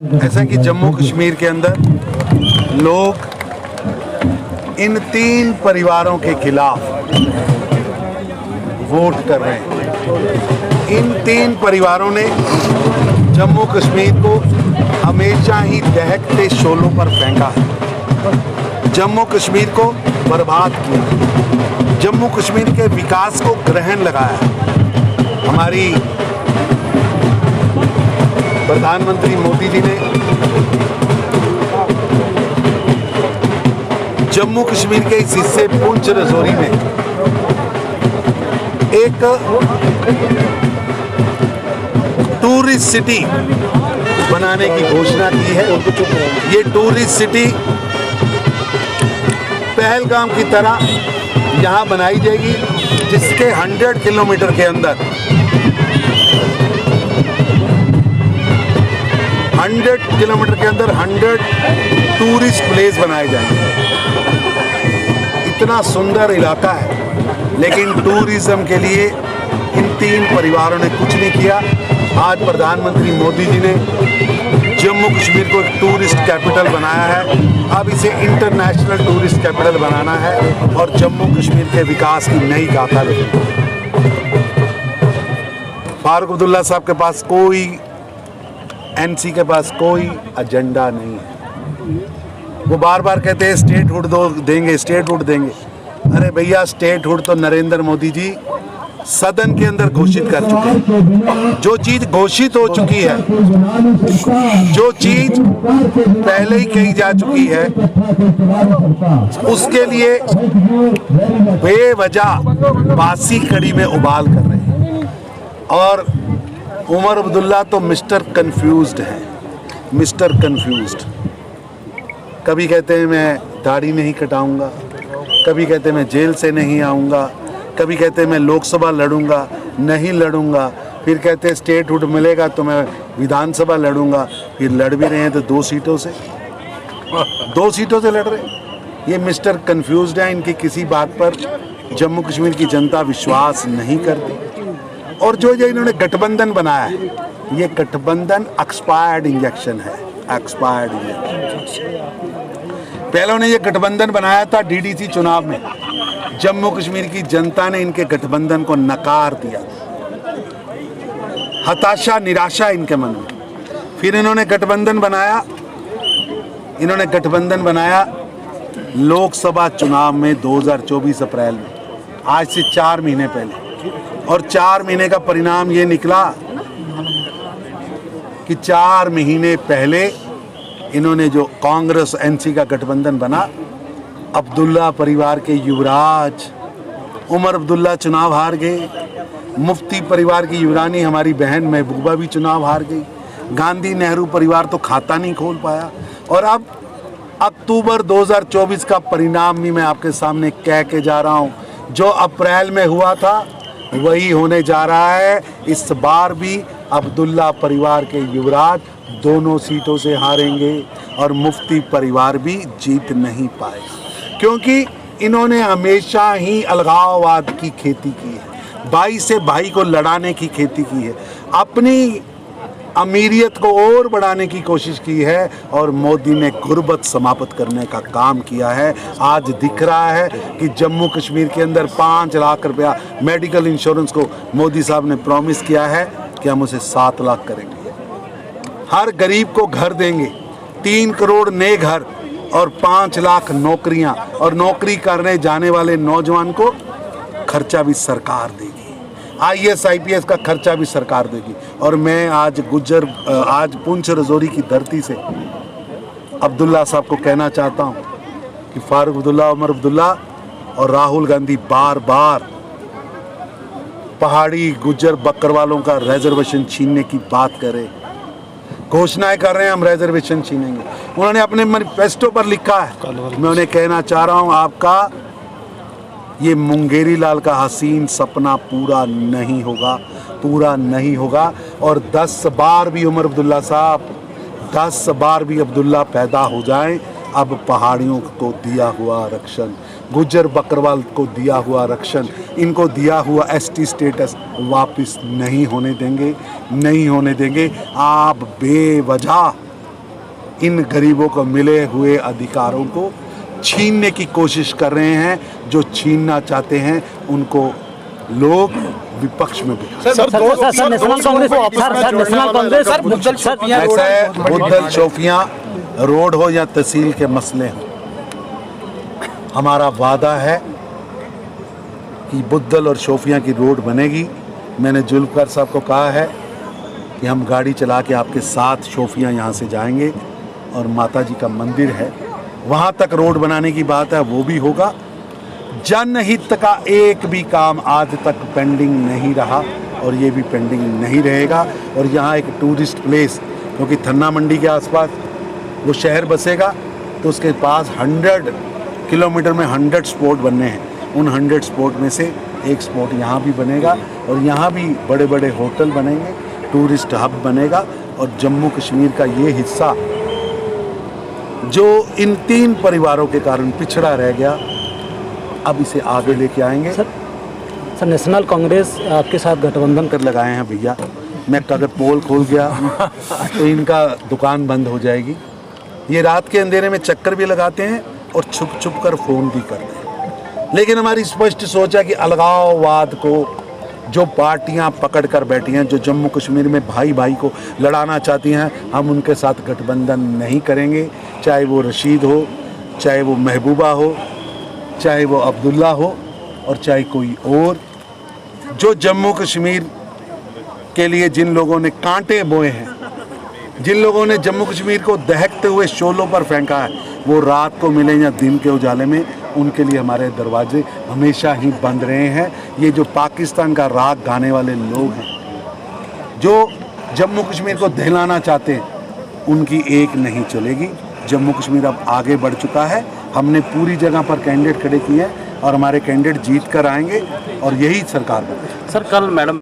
ऐसा कि जम्मू कश्मीर के अंदर लोग इन 3 परिवारों के खिलाफ वोट कर रहे हैं। इन 3 परिवारों ने जम्मू कश्मीर को हमेशा ही दहकते शोलों पर फेंका है, जम्मू कश्मीर को बर्बाद किया, जम्मू कश्मीर के विकास को ग्रहण लगाया है। हमारी प्रधानमंत्री मोदी जी ने जम्मू कश्मीर के इस हिस्से पुंछ रजौरी में एक टूरिस्ट सिटी बनाने की घोषणा की है। ये टूरिस्ट सिटी पहलगाम की तरह यहाँ बनाई जाएगी, जिसके 100 किलोमीटर के अंदर 100 टूरिस्ट प्लेस बनाए जाएंगे। इतना सुंदर इलाका है, लेकिन टूरिज्म के लिए इन 3 परिवारों ने कुछ नहीं किया। आज प्रधानमंत्री मोदी जी ने जम्मू कश्मीर को एक टूरिस्ट कैपिटल बनाया है। अब इसे इंटरनेशनल टूरिस्ट कैपिटल बनाना है और जम्मू कश्मीर के विकास की नई गाथा लिखनी है। फारूक अब्दुल्ला साहब के पास कोई एनसी के पास कोई एजेंडा नहीं है। वो बार बार कहते हैं स्टेटहुड देंगे, स्टेटहुड देंगे। अरे भैया, स्टेटहुड तो नरेंद्र मोदी जी सदन के अंदर घोषित कर चुके हैं। जो चीज घोषित हो चुकी है, जो चीज पहले ही कही जा चुकी है, उसके लिए बेवजह बासी कड़ी में उबाल कर रहे हैं। और उमर अब्दुल्ला तो मिस्टर कंफ्यूज्ड है, मिस्टर कंफ्यूज्ड। कभी कहते हैं मैं दाढ़ी नहीं कटाऊंगा, कभी कहते हैं मैं जेल से नहीं आऊंगा, कभी कहते हैं मैं लोकसभा लड़ूंगा, नहीं लड़ूंगा, फिर कहते हैं स्टेटहुड मिलेगा तो मैं विधानसभा लड़ूंगा। फिर लड़ भी रहे हैं तो 2 सीटों से, 2 सीटों से लड़ रहे हैं। ये मिस्टर कंफ्यूज्ड है। इनकी किसी बात पर जम्मू कश्मीर की जनता विश्वास नहीं करती। और जो इन्होंने गठबंधन बनाया है, ये गठबंधन एक्सपायर्ड इंजेक्शन है, एक्सपायर्ड इंजेक्शन। पहले उन्होंने ये गठबंधन बनाया था डीडीसी चुनाव में, जम्मू कश्मीर की जनता ने इनके गठबंधन को नकार दिया, हताशा निराशा इनके मन में। फिर इन्होंने गठबंधन बनाया लोकसभा चुनाव में 2024 अप्रैल में, आज से 4 महीने पहले। और 4 महीने का परिणाम ये निकला कि 4 महीने पहले इन्होंने जो कांग्रेस एनसी का गठबंधन बना, अब्दुल्ला परिवार के युवराज उमर अब्दुल्ला चुनाव हार गए, मुफ्ती परिवार की युवरानी हमारी बहन महबूबा भी चुनाव हार गई, गांधी नेहरू परिवार तो खाता नहीं खोल पाया। और अब अक्टूबर 2024 का परिणाम भी मैं आपके सामने कह के जा रहा हूँ। जो अप्रैल में हुआ था वही होने जा रहा है। इस बार भी अब्दुल्ला परिवार के युवराज दोनों सीटों से हारेंगे और मुफ्ती परिवार भी जीत नहीं पाएगा, क्योंकि इन्होंने हमेशा ही अलगाववाद की खेती की है, भाई से भाई को लड़ाने की खेती की है, अपनी अमीरियत को और बढ़ाने की कोशिश की है। और मोदी ने गुर्बत समाप्त करने का काम किया है। आज दिख रहा है कि जम्मू कश्मीर के अंदर 5 लाख रुपया मेडिकल इंश्योरेंस को मोदी साहब ने प्रॉमिस किया है कि हम उसे 7 लाख करेंगे। हर गरीब को घर देंगे, 3 करोड़ नए घर और 5 लाख नौकरियां, और नौकरी करने जाने वाले नौजवान को खर्चा भी सरकार देगी, IAS IPS का खर्चा भी सरकार देगी। और मैं आज पुंछ रजौरी की धरती से अब्दुल्ला साहब को कहना चाहता हूं कि फारूक अब्दुल्ला, उमर अब्दुल्ला और राहुल गांधी बार बार पहाड़ी गुज्जर बकरवालों का रिजर्वेशन छीनने की बात कर रहे, घोषणाएं कर रहे हैं हम रिजर्वेशन छीनेंगे। उन्होंने अपने मैनिफेस्टो पर लिखा है। मैं उन्हें कहना चाह रहा हूं, आपका ये मुंगेरी लाल का हसीन सपना पूरा नहीं होगा, पूरा नहीं होगा। और 10 बार भी उमर अब्दुल्ला साहब, 10 बार भी अब्दुल्ला पैदा हो जाएं, अब पहाड़ियों को दिया हुआ आरक्षण, गुज्जर बकरवाल को दिया हुआ आरक्षण, इनको दिया हुआ ST स्टेटस वापस नहीं होने देंगे, नहीं होने देंगे। आप बेवजह इन गरीबों को मिले हुए अधिकारों को छीनने की कोशिश कर रहे हैं। जो छीनना चाहते हैं उनको लोग विपक्ष में भी। नेशनल कांग्रेस ऐसा है, बुद्धल शोपियां रोड हो या तहसील के मसले हो, हमारा वादा है कि बुद्धल और शोपियां की रोड बनेगी। मैंने जुल्फकार साहब को कहा है कि हम गाड़ी चला के आपके साथ शोपियां यहाँ से जाएंगे और माता जी का मंदिर है वहाँ तक रोड बनाने की बात है, वो भी होगा। जनहित का एक भी काम आज तक पेंडिंग नहीं रहा और ये भी पेंडिंग नहीं रहेगा। और यहाँ एक टूरिस्ट प्लेस, क्योंकि थन्ना मंडी के आसपास वो शहर बसेगा तो उसके पास 100 किलोमीटर में 100 स्पॉट बनने हैं। उन 100 स्पॉट में से एक स्पॉट यहाँ भी बनेगा और यहाँ भी बड़े बड़े होटल बनेंगे, टूरिस्ट हब बनेगा। और जम्मू कश्मीर का ये हिस्सा जो इन 3 परिवारों के कारण पिछड़ा रह गया, अब इसे आगे लेके आएंगे। सर नेशनल कांग्रेस आपके साथ गठबंधन कर लगाए हैं भैया। मैं अगर पोल खोल गया तो इनका दुकान बंद हो जाएगी। ये रात के अंधेरे में चक्कर भी लगाते हैं और छुप छुप कर फ़ोन भी करते हैं। लेकिन हमारी स्पष्ट सोच है कि अलगाववाद को जो पार्टियां पकड़ कर बैठी हैं, जो जम्मू कश्मीर में भाई भाई को लड़ाना चाहती हैं, हम उनके साथ गठबंधन नहीं करेंगे। चाहे वो रशीद हो, चाहे वो महबूबा हो, चाहे वो अब्दुल्ला हो और चाहे कोई और। जो जम्मू कश्मीर के लिए जिन लोगों ने कांटे बोए हैं, जिन लोगों ने जम्मू कश्मीर को दहकते हुए शोलों पर फेंका है, वो रात को मिले या दिन के उजाले में, उनके लिए हमारे दरवाजे हमेशा ही बंद रहे हैं। ये जो पाकिस्तान का राग गाने वाले लोग हैं, जो जम्मू कश्मीर को दहलाना चाहते हैं, उनकी एक नहीं चलेगी। जम्मू कश्मीर अब आगे बढ़ चुका है। हमने पूरी जगह पर कैंडिडेट खड़े किए हैं और हमारे कैंडिडेट जीत कर आएंगे और यही सरकार बनेगी। सर कल मैडम